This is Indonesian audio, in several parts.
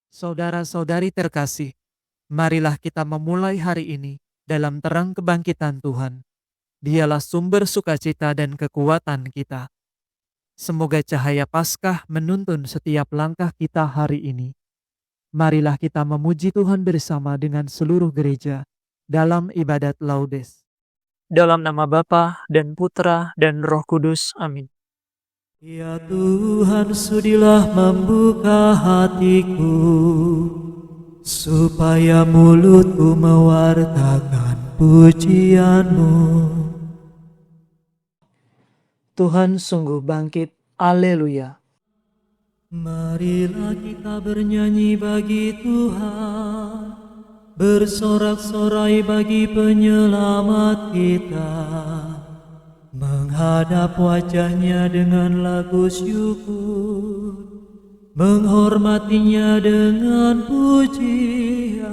Saudara-saudari terkasih, marilah kita memulai hari ini dalam terang kebangkitan Tuhan. Dialah sumber sukacita dan kekuatan kita. Semoga cahaya Paskah menuntun setiap langkah kita hari ini. Marilah kita memuji Tuhan bersama dengan seluruh gereja dalam ibadat Laudes. Dalam nama Bapa dan Putra dan Roh Kudus. Amin. Ya Tuhan, sudilah membuka hatiku, supaya mulutku mewartakan pujian-Mu. Tuhan sungguh bangkit. Haleluya. Marilah kita bernyanyi bagi Tuhan, bersorak-sorai bagi penyelamat kita, menghadap wajahnya dengan lagu syukur, menghormatinya dengan pujian.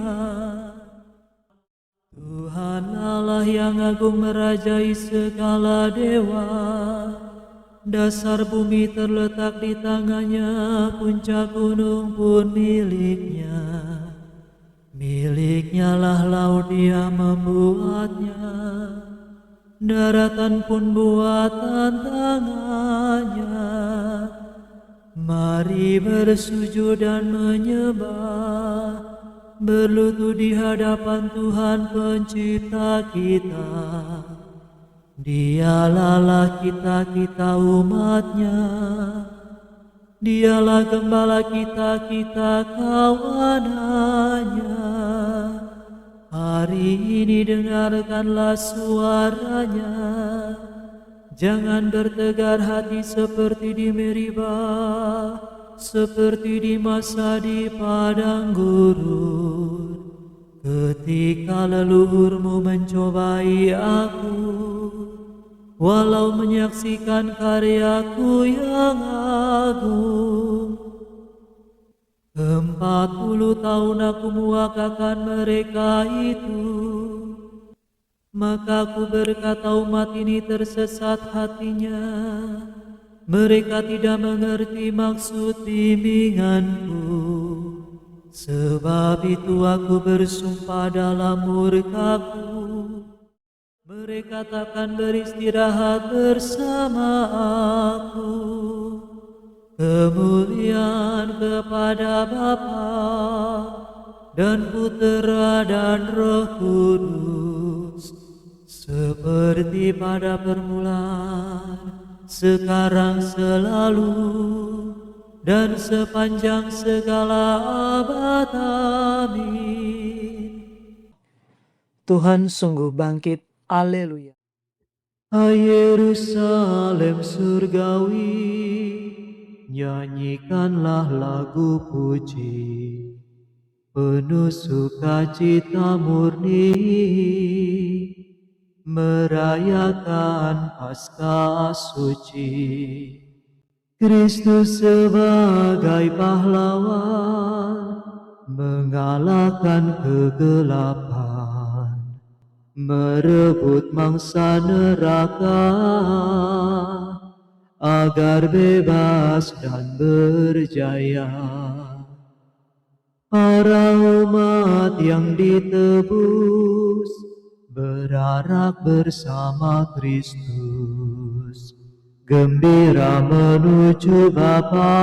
Tuhan Allah yang agung merajai segala dewa, dasar bumi terletak di tangannya, puncak gunung pun miliknya. Miliknya lah laut, dia membuatnya, daratan pun buatan tangannya. Mari bersujud dan menyembah, berlutut di hadapan Tuhan pencipta kita. Dialah kita umatnya, dialah gembala kita kawanannya. Hari ini dengarkanlah suaranya, jangan bertegar hati seperti di Meribah, seperti di masa di padang gurun, ketika leluhurmu mencobai aku, walau menyaksikan karyaku yang agung. 40 tahun aku muakakan mereka itu, maka aku berkata umat ini tersesat hatinya, mereka tidak mengerti maksud bimbinganku. Sebab itu aku bersumpah dalam murkaku, mereka takkan beristirahat bersama aku. Kemuliaan kepada Bapa dan Putera dan Roh Kudus, seperti pada permulaan, sekarang, selalu, dan sepanjang segala abad. Amin. Tuhan sungguh bangkit. Haleluya. Hai Yerusalem surgawi, nyanyikanlah lagu puji, penuh sukacita murni, merayakan Paskah suci. Kristus sebagai pahlawan, mengalahkan kegelapan, merebut mangsa neraka, agar bebas dan berjaya. Para umat yang ditebus berarak bersama Kristus, gembira menuju Bapa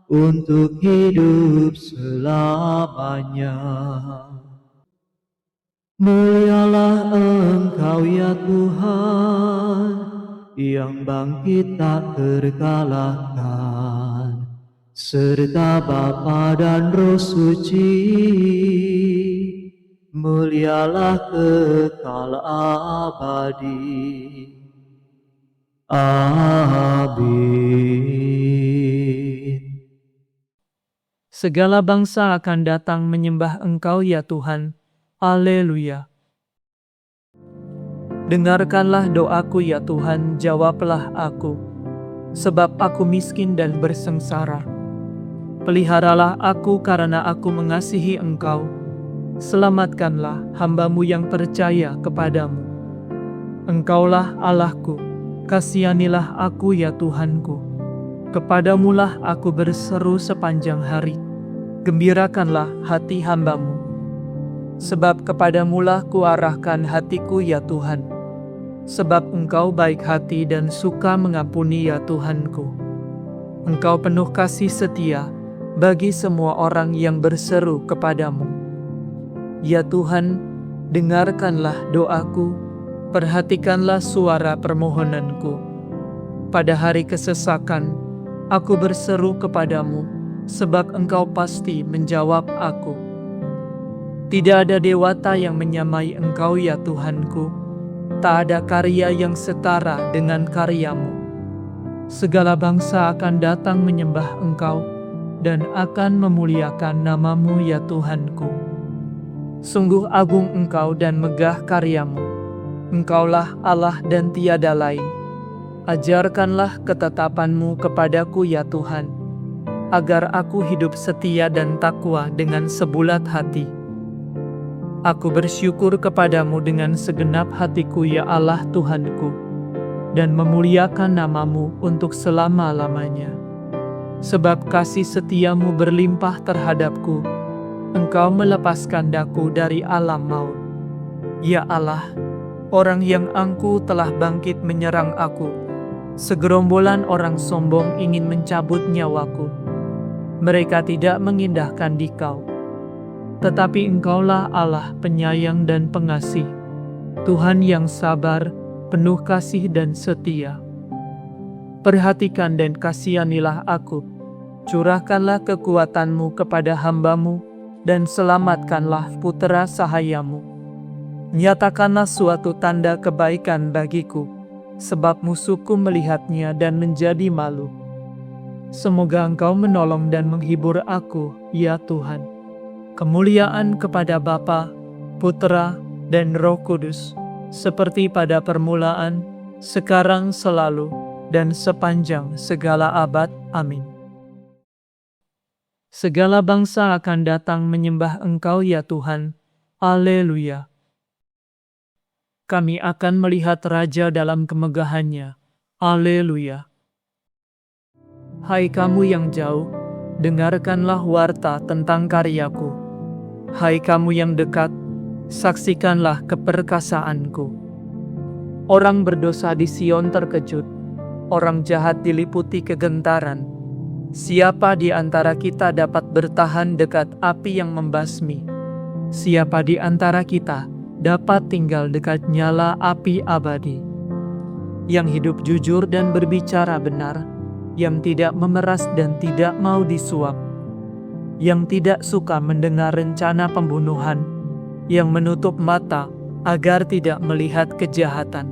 untuk hidup selamanya. Mulialah Engkau ya Tuhan, yang bangkit tak terkalahkan, serta Bapa dan Roh Suci. Mulialah kekal abadi. Amin. Segala bangsa akan datang menyembah Engkau ya Tuhan. Haleluya. Dengarkanlah doaku ya Tuhan, jawablah aku, sebab aku miskin dan bersengsara. Peliharalah aku karena aku mengasihi Engkau. Selamatkanlah hamba-Mu yang percaya kepadamu. Engkaulah Allahku, kasihanilah aku ya Tuhanku. Kepadamulah aku berseru sepanjang hari, gembirakanlah hati hamba-Mu. Sebab kepadamulah kuarahkan hatiku ya Tuhan. Sebab Engkau baik hati dan suka mengampuni ya Tuhanku. Engkau penuh kasih setia bagi semua orang yang berseru kepadamu. Ya Tuhan, dengarkanlah doaku, perhatikanlah suara permohonanku. Pada hari kesesakan, aku berseru kepadamu, sebab Engkau pasti menjawab aku. Tidak ada dewata yang menyamai Engkau ya Tuhanku, tak ada karya yang setara dengan karya-Mu. Segala bangsa akan datang menyembah Engkau, dan akan memuliakan nama-Mu ya Tuhanku. Sungguh agung Engkau dan megah karya-Mu, Engkaulah Allah dan tiada lain. Ajarkanlah ketetapan-Mu kepadaku ya Tuhan, agar aku hidup setia dan takwa dengan sebulat hati. Aku bersyukur kepadamu dengan segenap hatiku ya Allah Tuhanku, dan memuliakan nama-Mu untuk selama-lamanya. Sebab kasih setiamu berlimpah terhadapku, Engkau melepaskan daku dari alam maut. Ya Allah, orang yang angkuh telah bangkit menyerang aku. Segerombolan orang sombong ingin mencabut nyawaku. Mereka tidak mengindahkan Dikau. Tetapi Engkaulah Allah penyayang dan pengasih, Tuhan yang sabar, penuh kasih dan setia. Perhatikan dan kasihanilah aku, curahkanlah kekuatan-Mu kepada hamba-Mu, dan selamatkanlah putera sahayamu. Nyatakanlah suatu tanda kebaikan bagiku, sebab musuhku melihatnya dan menjadi malu. Semoga Engkau menolong dan menghibur aku, ya Tuhan. Kemuliaan kepada Bapa, Putera, dan Roh Kudus, seperti pada permulaan, sekarang, selalu, dan sepanjang segala abad. Amin. Segala bangsa akan datang menyembah Engkau ya Tuhan. Haleluya. Kami akan melihat Raja dalam kemegahannya. Haleluya. Hai kamu yang jauh, dengarkanlah warta tentang karyaku. Hai kamu yang dekat, saksikanlah keperkasaanku. Orang berdosa di Sion terkejut, orang jahat diliputi kegentaran. Siapa di antara kita dapat bertahan dekat api yang membasmi? Siapa di antara kita dapat tinggal dekat nyala api abadi? Yang hidup jujur dan berbicara benar, yang tidak memeras dan tidak mau disuap, yang tidak suka mendengar rencana pembunuhan, yang menutup mata agar tidak melihat kejahatan.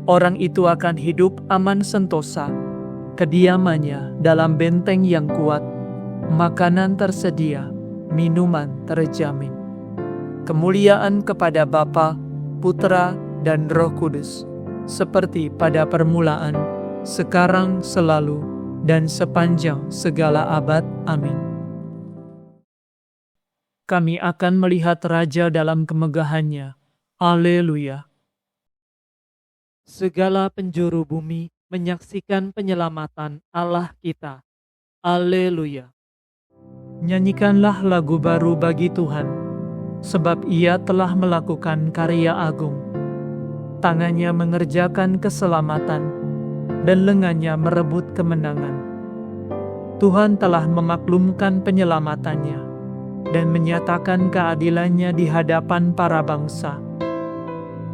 Orang itu akan hidup aman sentosa, kediamannya dalam benteng yang kuat, makanan tersedia, minuman terjamin. Kemuliaan kepada Bapa, Putera, dan Roh Kudus, seperti pada permulaan, sekarang, selalu, dan sepanjang segala abad. Amin. Kami akan melihat Raja dalam kemegahannya. Haleluya. Segala penjuru bumi menyaksikan penyelamatan Allah kita. Haleluya. Nyanyikanlah lagu baru bagi Tuhan, sebab Ia telah melakukan karya agung. Tangannya mengerjakan keselamatan, dan lengannya merebut kemenangan. Tuhan telah memaklumkan penyelamatannya dan menyatakan keadilannya di hadapan para bangsa.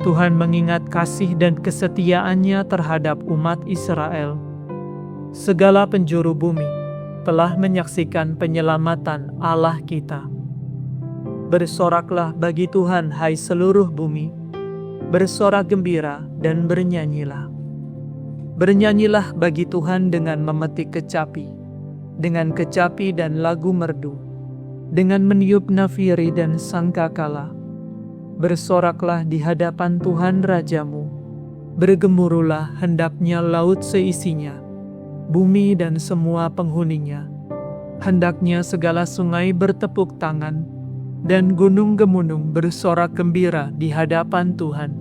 Tuhan mengingat kasih dan kesetiaannya terhadap umat Israel. Segala penjuru bumi telah menyaksikan penyelamatan Allah kita. Bersoraklah bagi Tuhan, hai seluruh bumi. Bersorak gembira dan bernyanyilah. Bernyanyilah bagi Tuhan dengan memetik kecapi, dengan kecapi dan lagu merdu, dengan meniup nafiri dan sangkakala. Bersoraklah di hadapan Tuhan Rajamu. Bergemuruhlah hendaknya laut seisinya, bumi dan semua penghuninya. Hendaknya segala sungai bertepuk tangan, dan gunung-gemunung bersorak gembira di hadapan Tuhan.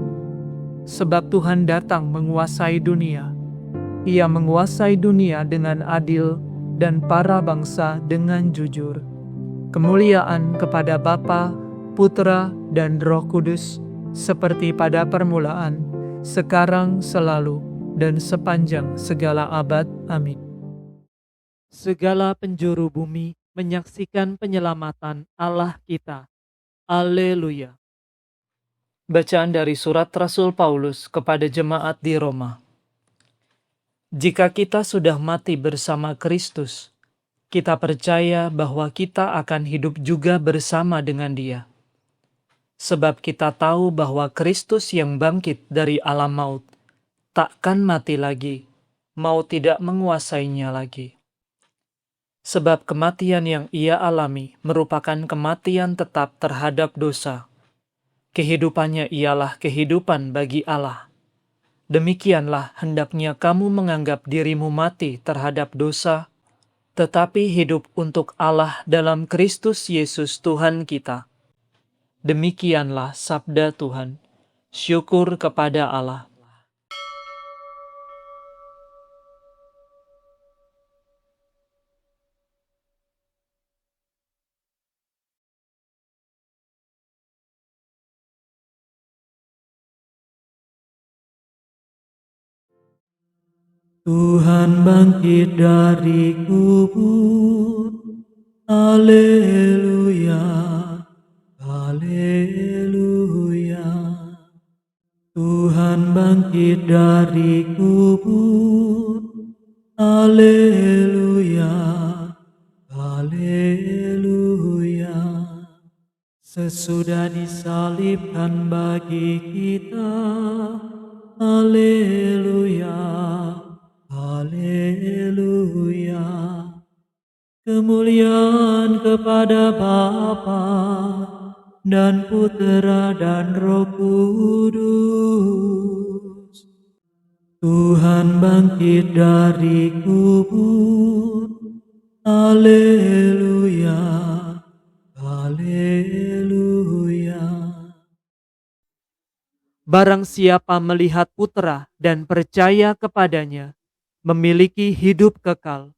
Sebab Tuhan datang menguasai dunia. Ia menguasai dunia dengan adil dan para bangsa dengan jujur. Kemuliaan kepada Bapa, Putra, dan Roh Kudus, seperti pada permulaan, sekarang, selalu, dan sepanjang segala abad. Amin. Segala penjuru bumi menyaksikan penyelamatan Allah kita. Haleluya. Bacaan dari surat Rasul Paulus kepada jemaat di Roma. Jika kita sudah mati bersama Kristus, kita percaya bahwa kita akan hidup juga bersama dengan Dia. Sebab kita tahu bahwa Kristus yang bangkit dari alam maut takkan mati lagi, maut tidak menguasainya lagi. Sebab kematian yang Ia alami merupakan kematian tetap terhadap dosa. Kehidupannya ialah kehidupan bagi Allah. Demikianlah hendaknya kamu menganggap dirimu mati terhadap dosa, tetapi hidup untuk Allah dalam Kristus Yesus Tuhan kita. Demikianlah sabda Tuhan. Syukur kepada Allah. Tuhan bangkit dari kubur. Haleluya, haleluya. Tuhan bangkit dari kubur. Haleluya, haleluya. Sesudah disalibkan bagi kita. Haleluya, haleluya. Kemuliaan kepada Bapa dan Putera dan Roh Kudus. Tuhan bangkit dari kubur. Haleluya, haleluya. Barang siapa melihat Putra dan percaya kepadanya, memiliki hidup kekal.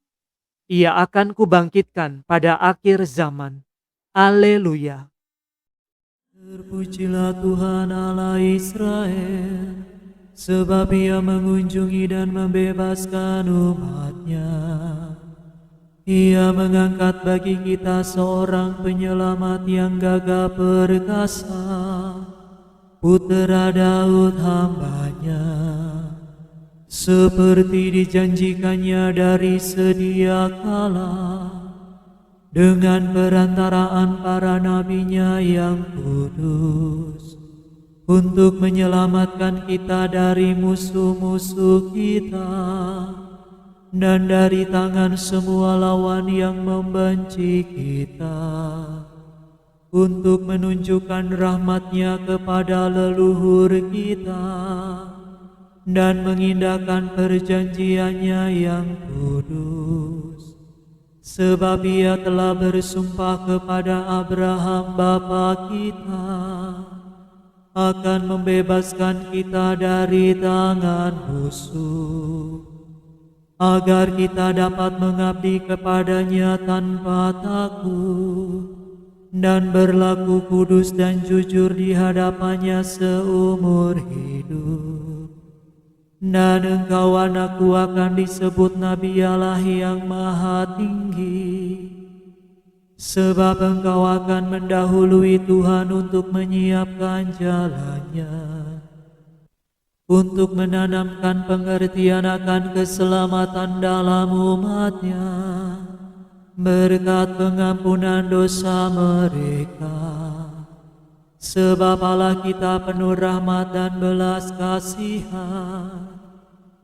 Ia akan kubangkitkan pada akhir zaman. Haleluya. Terpujilah Tuhan Allah Israel, sebab Ia mengunjungi dan membebaskan umat-Nya. Ia mengangkat bagi kita seorang penyelamat yang gagah perkasa, Putera Daud hamba-Nya. Seperti dijanjikannya dari sedia kala, dengan perantaraan para nabi-Nya yang kudus, untuk menyelamatkan kita dari musuh-musuh kita, dan dari tangan semua lawan yang membenci kita, untuk menunjukkan rahmat-Nya kepada leluhur kita, dan mengindahkan perjanjian-Nya yang kudus. Sebab Ia telah bersumpah kepada Abraham bapa kita, akan membebaskan kita dari tangan musuh, agar kita dapat mengabdi kepada-Nya tanpa takut, dan berlaku kudus dan jujur di hadapan-Nya seumur hidup. Dan engkau anakku akan disebut Nabi Allah yang Maha Tinggi, sebab engkau akan mendahului Tuhan untuk menyiapkan jalan-Nya, untuk menanamkan pengertian akan keselamatan dalam umat-Nya, berkat pengampunan dosa mereka. Sebab Allah kita penuh rahmat dan belas kasihan.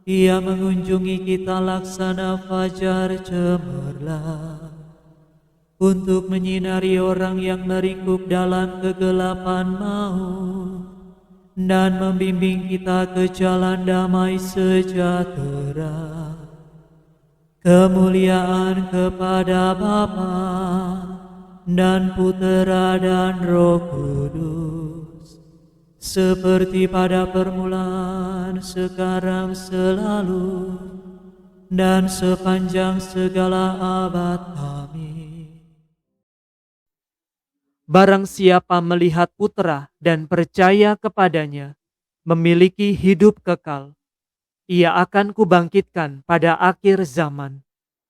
Ia mengunjungi kita laksana fajar cemerlang, untuk menyinari orang yang meringkuk dalam kegelapan maut, dan membimbing kita ke jalan damai sejahtera. Kemuliaan kepada Bapa dan Putera dan Roh Kudus, seperti pada permulaan, sekarang, selalu, dan sepanjang segala abad. Amin. Barang siapa melihat Putra dan percaya kepadanya, memiliki hidup kekal. Ia akan kubangkitkan pada akhir zaman.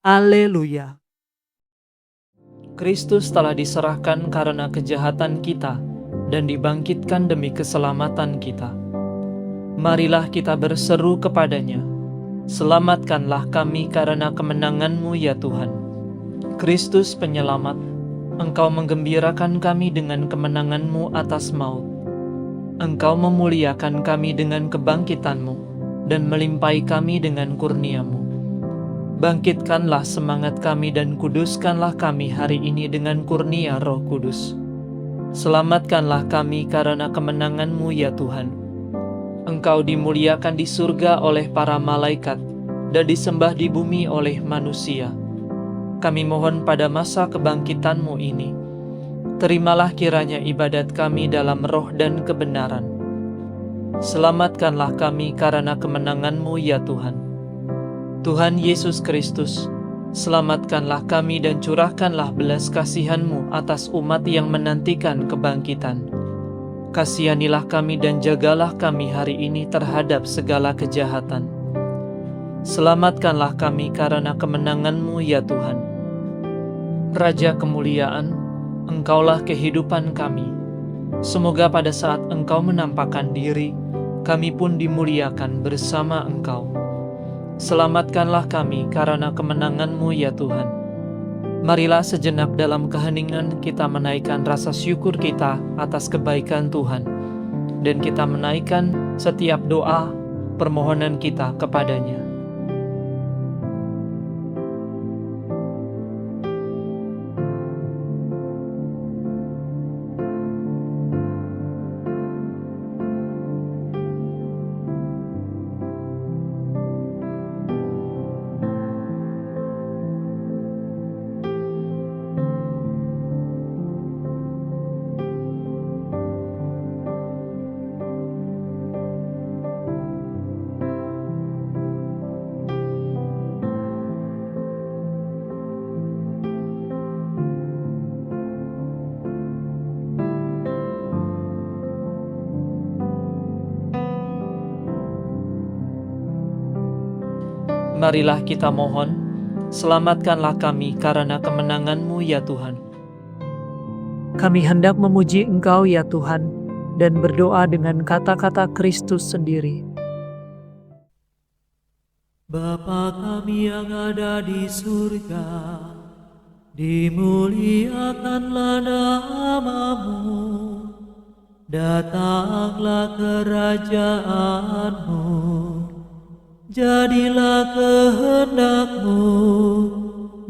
Haleluya. Kristus telah diserahkan karena kejahatan kita dan dibangkitkan demi keselamatan kita. Marilah kita berseru kepadanya, selamatkanlah kami karena kemenangan-Mu ya Tuhan. Kristus penyelamat, Engkau menggembirakan kami dengan kemenangan-Mu atas maut. Engkau memuliakan kami dengan kebangkitan-Mu dan melimpahi kami dengan kurnia-Mu. Bangkitkanlah semangat kami dan kuduskanlah kami hari ini dengan kurnia Roh Kudus. Selamatkanlah kami karena kemenangan-Mu ya Tuhan. Engkau dimuliakan di surga oleh para malaikat dan disembah di bumi oleh manusia. Kami mohon pada masa kebangkitan-Mu ini, terimalah kiranya ibadat kami dalam roh dan kebenaran. Selamatkanlah kami karena kemenangan-Mu ya Tuhan. Tuhan Yesus Kristus, selamatkanlah kami dan curahkanlah belas kasihan-Mu atas umat yang menantikan kebangkitan. Kasihanilah kami dan jagalah kami hari ini terhadap segala kejahatan. Selamatkanlah kami karena kemenangan-Mu ya Tuhan. Raja kemuliaan, Engkaulah kehidupan kami. Semoga pada saat Engkau menampakkan diri, kami pun dimuliakan bersama Engkau. Selamatkanlah kami karena kemenangan-Mu ya Tuhan. Marilah sejenak dalam keheningan kita menaikkan rasa syukur kita atas kebaikan Tuhan, dan kita menaikkan setiap doa permohonan kita kepadanya. Marilah kita mohon, selamatkanlah kami karena kemenangan-Mu ya Tuhan. Kami hendak memuji Engkau ya Tuhan, dan berdoa dengan kata-kata Kristus sendiri. Bapa kami yang ada di surga, dimuliakanlah nama-Mu, datanglah kerajaan-Mu, jadilah kehendak-Mu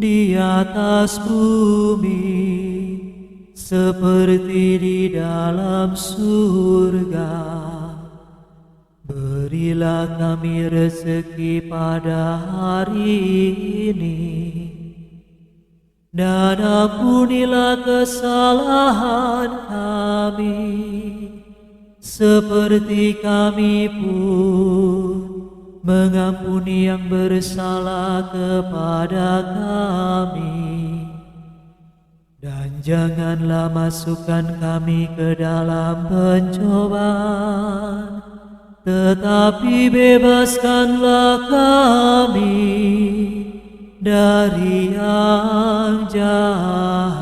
di atas bumi, seperti di dalam surga. Berilah kami rezeki pada hari ini, dan ampunilah kesalahan kami, seperti kami pun mengampuni yang bersalah kepada kami. Dan janganlah masukkan kami ke dalam pencobaan, tetapi bebaskanlah kami dari yang jahat.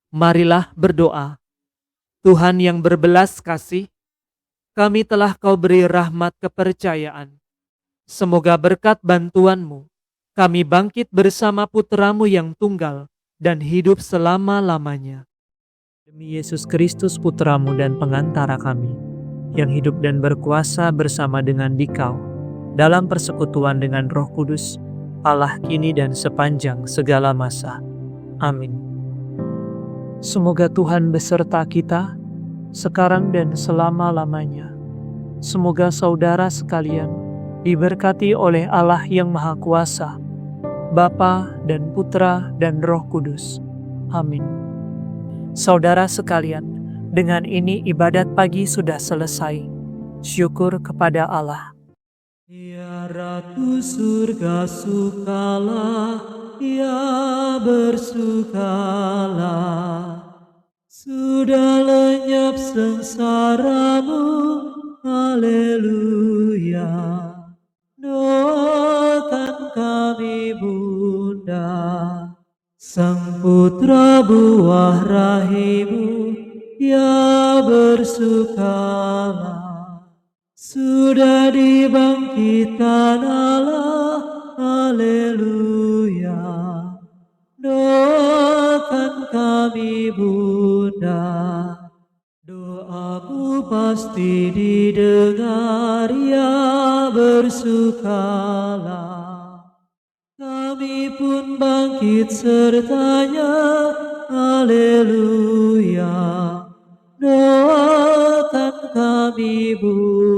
Marilah berdoa. Tuhan yang berbelas kasih, kami telah Kau beri rahmat kepercayaan. Semoga berkat bantuan-Mu, kami bangkit bersama Putra-Mu yang tunggal dan hidup selama-lamanya. Demi Yesus Kristus Putra-Mu dan pengantara kami, yang hidup dan berkuasa bersama dengan Dikau, dalam persekutuan dengan Roh Kudus, Allah kini dan sepanjang segala masa. Amin. Semoga Tuhan beserta kita, sekarang dan selama-lamanya. Semoga saudara sekalian diberkati oleh Allah yang Maha Kuasa, Bapa dan Putra dan Roh Kudus. Amin. Saudara sekalian, dengan ini ibadat pagi sudah selesai. Syukur kepada Allah. Ya Ratu surga sukalah, ya bersukalah. Sudah lenyap sengsaramu, haleluya. Doakan kami Bunda, Sang Putra buah rahimu, ya bersukalah. Sudah dibangkitkan Allah, haleluya. Doakan kami Bunda, doamu pasti didengar, ya bersukalah. Kami pun bangkit sertanya, haleluya. Doakan kami Bunda.